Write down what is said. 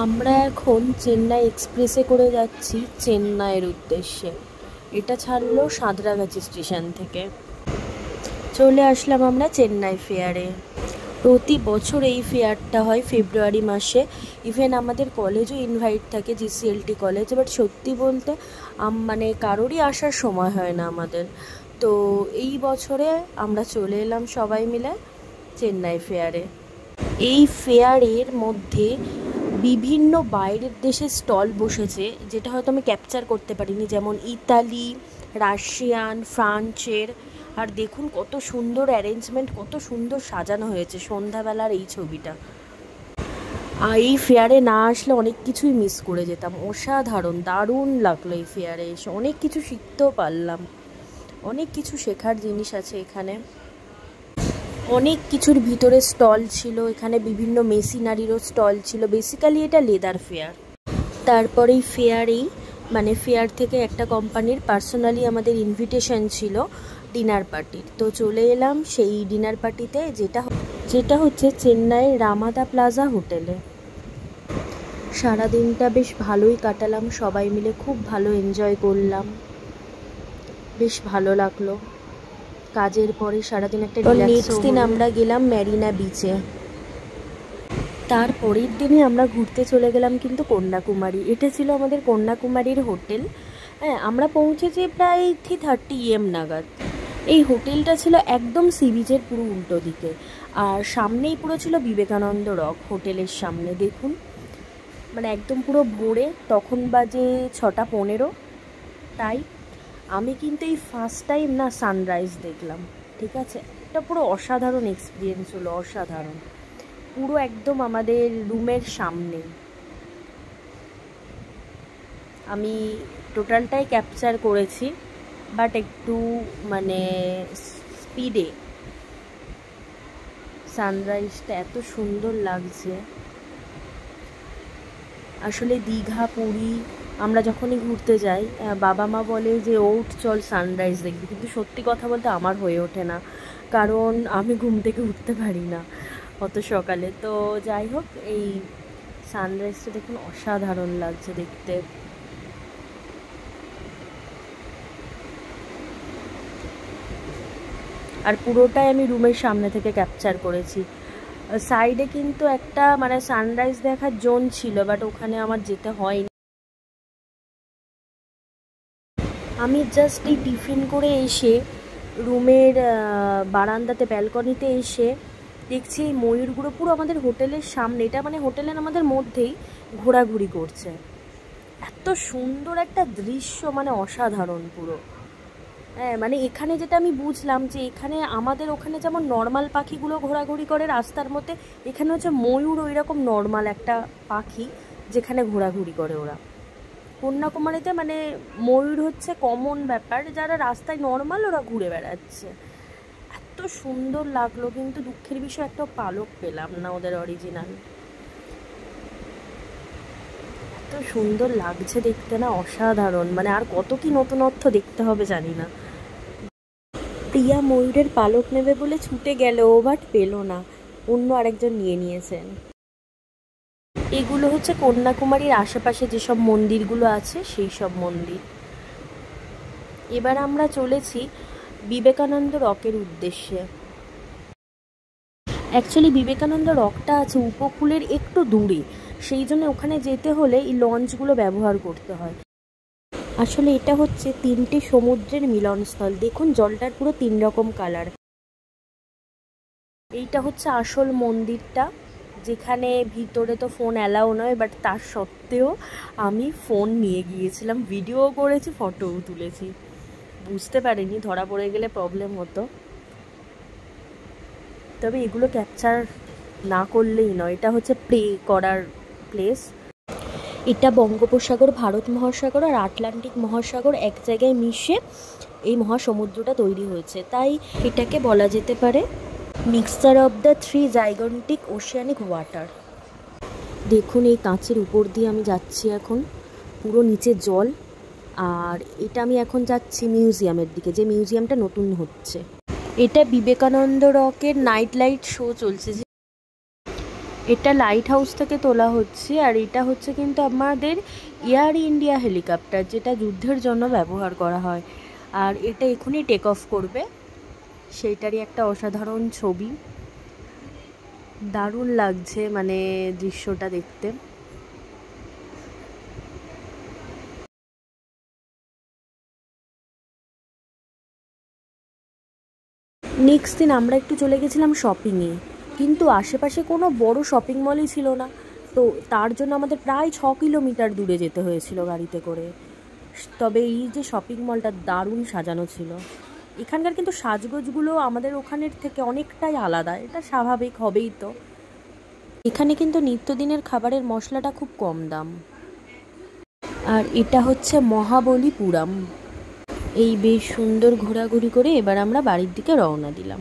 আমরা এখন চেন্নাই এক্সপ্রেসে করে যাচ্ছি চেন্নাইয়ের উদ্দেশ্যে। এটা ছাড়লো সাঁতরাগাছি স্টেশন থেকে। চলে আসলাম আমরা চেন্নাই ফেয়ারে। প্রতি বছর এই ফেয়ারটা হয় ফেব্রুয়ারি মাসে। ইভেন আমাদের কলেজও ইনভাইট থাকে, জিসিএলটি কলেজ। বাট সত্যি বলতে মানে কারোরই আসার সময় হয় না আমাদের। তো এই বছরে আমরা চলে এলাম সবাই মিলে চেন্নাই ফেয়ারে। এই ফেয়ারের মধ্যে বিভিন্ন বাইরের দেশের স্টল বসেছে, যেটা হয়তো আমি ক্যাপচার করতে পারিনি, যেমন ইতালি, রাশিয়ান, ফ্রান্সের। আর দেখুন কত সুন্দর অ্যারেঞ্জমেন্ট, কত সুন্দর সাজানো হয়েছে সন্ধ্যাবেলার এই ছবিটা। আর এই ফেয়ারে না আসলে অনেক কিছুই মিস করে যেতাম। অসাধারণ, দারুণ লাগলো এই ফেয়ারে এসে। অনেক কিছু শিখতেও পারলাম, অনেক কিছু শেখার জিনিস আছে এখানে। অনেক কিছুর ভিতরে স্টল ছিল, এখানে বিভিন্ন মেশিনারিরও স্টল ছিল। বেসিক্যালি এটা লেদার ফেয়ার। তারপরেই ফেয়ার থেকে একটা কোম্পানির পার্সোনালি আমাদের ইনভিটেশন ছিল ডিনার পার্টির। তো চলে এলাম সেই ডিনার পার্টিতে, যেটা হচ্ছে চেন্নাইয়ের রামাদা প্লাজা হোটেলে। সারাদিনটা বেশ ভালোই কাটালাম সবাই মিলে, খুব ভালো এনজয় করলাম, বেশ ভালো লাগলো। কাজের পরে সারাদিন একটা নেক্সট দিন আমরা গেলাম মেরিনা বিচে। তারপরের দিনই আমরা ঘুরতে চলে গেলাম কিন্তু কন্যাকুমারী। এটা ছিল আমাদের কন্যাকুমারীর হোটেল। হ্যাঁ, আমরা পৌঁছেছি প্রায় 3:30 AM নাগাদ। এই হোটেলটা ছিল একদম সি বিচের পুরো উল্টো দিকে, আর সামনেই পুরো ছিল বিবেকানন্দ রক হোটেলের সামনে। দেখুন, মানে একদম পুরো ভোরে, তখন বাজে 6:15। তাই আমি কিন্তু এই ফার্স্ট টাইম না সানরাইজ দেখলাম। ঠিক আছে, এটা পুরো অসাধারণ এক্সপিরিয়েন্স হলো, অসাধারণ। পুরো একদম আমাদের রুমের সামনে। আমি টোটালটাই ক্যাপচার করেছি, বাট একটু মানে স্পিডে। সানরাইজটা এত সুন্দর লাগছে। আসলে দীঘা, পুরী আমরা যখনই ঘুরতে যাই, বাবা মা বলে যে ওঠ চল সানরাইজ দেখবি, কিন্তু সত্যি কথা বলতে আমার হয়ে ওঠে না, কারণ আমি ঘুম থেকে উঠতে পারি না অত সকালে। তো যাই হোক, এই সানরাইজটা দেখুন অসাধারণ লাগছে দেখতে। আর পুরোটাই আমি রুমের সামনে থেকে ক্যাপচার করেছি। সাইডে কিন্তু একটা মানে সানরাইজ দেখার জোন ছিল, বাট ওখানে আমার যেতে হয়নি। আমি জাস্ট এই টিফিন করে এসে রুমের বারান্দাতে ব্যালকনিতে এসে দেখছি এই ময়ূরগুলো পুরো আমাদের হোটেলের সামনে, এটা মানে হোটেলের আমাদের মধ্যেই ঘোরাঘুরি করছে। এত সুন্দর একটা দৃশ্য, মানে অসাধারণ পুরো। হ্যাঁ, মানে এখানে যেটা আমি বুঝলাম যে এখানে আমাদের ওখানে যেমন নর্মাল পাখিগুলো ঘোরাঘুরি করে রাস্তার মধ্যে, এখানে হচ্ছে ময়ূর ওই রকম নর্মাল একটা পাখি যেখানে ঘোরাঘুরি করে ওরা। কন্যাকুমারীতে মানে ময়ূর হচ্ছে কমন ব্যাপার, যারা রাস্তায় নর্মাল ওরা ঘুরে বেড়াচ্ছে। এত সুন্দর লাগলো, কিন্তু দুঃখের বিষয় একটা পালক পেলাম না ওদের অরিজিনাল। এত সুন্দর লাগছে দেখতে না, অসাধারণ। মানে আর কত কি নতুনত্ব দেখতে হবে জানি না। প্রিয়া ময়ূরের পালক নেবে বলে ছুটে গেল, বাট পেল না, অন্য আরেকজন নিয়ে নিয়েছেন। এগুলো হচ্ছে কন্যাকুমারীর আশেপাশে যেসব মন্দিরগুলো আছে সেই সব মন্দির। এবার আমরা চলেছি বিবেকানন্দ রকের উদ্দেশ্যে। অ্যাকচুয়ালি বিবেকানন্দ রকটা আছে উপকূলের একটু দূরে, সেই জন্য ওখানে যেতে হলে এই লঞ্চগুলো ব্যবহার করতে হয়। আসলে এটা হচ্ছে 3টে সমুদ্রের মিলনস্থল। দেখুন জলটার পুরো 3 রকম কালার। এইটা হচ্ছে আসল মন্দিরটা, যেখানে ভিতরে তো ফোন অ্যালাউ নয়, বাট তার সত্ত্বেও আমি ফোন নিয়ে গিয়েছিলাম, ভিডিও করেছি, ফটোও তুলেছি। বুঝতে পারিনি, ধরা পড়ে গেলে প্রবলেম হতো। তবে এগুলো ক্যাপচার না করলেই নয়। এটা হচ্ছে প্রে করার প্লেস। এটা বঙ্গোপসাগর, ভারত মহাসাগর আর আটলান্টিক মহাসাগর এক জায়গায় মিশে এই মহাসমুদ্রটা তৈরি হয়েছে, তাই এটাকে বলা যেতে পারে mixture of the 3 gigantic oceanic water. দেখুন এই কাঁচের উপর দিয়ে আমি যাচ্ছি এখন, পুরো নিচে জল। আর এটা আমি এখন যাচ্ছি মিউজিয়ামের দিকে, যে মিউজিয়ামটা নতুন হচ্ছে। এটা বিবেকানন্দ রকের নাইট লাইট শো চলছে। এটা লাইট হাউস থেকে তোলা হচ্ছে, আর এটা হচ্ছে কিন্তু আমাদের এয়ার ইন্ডিয়া হেলিকপ্টার, যেটা যুদ্ধের জন্য ব্যবহার করা হয়। আর এটা এখনই টেক অফ করবে, সেইটারই একটা অসাধারণ ছবি। দারুণ লাগছে মানে দৃশ্যটা দেখতে। নেক্সট দিন আমরা একটু চলে গেছিলাম শপিংয়ে, কিন্তু আশেপাশে কোনো বড় শপিং মলই ছিল না। তো তার জন্য আমাদের প্রায় 6 কিলোমিটার দূরে যেতে হয়েছিল গাড়িতে করে। তবে এই যে শপিং মলটা দারুণ সাজানো ছিল। এখানকার কিন্তু সাজগোজগুলো আমাদের ওখানের থেকে অনেকটাই আলাদা, এটা স্বাভাবিক হবেই তো। এখানে কিন্তু নিত্যদিনের খাবারের মশলাটা খুব কম দাম। আর এটা হচ্ছে মহাবলীপুরম। এই বেশ সুন্দর ঘোরাঘুরি করে এবার আমরা বাড়ির দিকে রওনা দিলাম।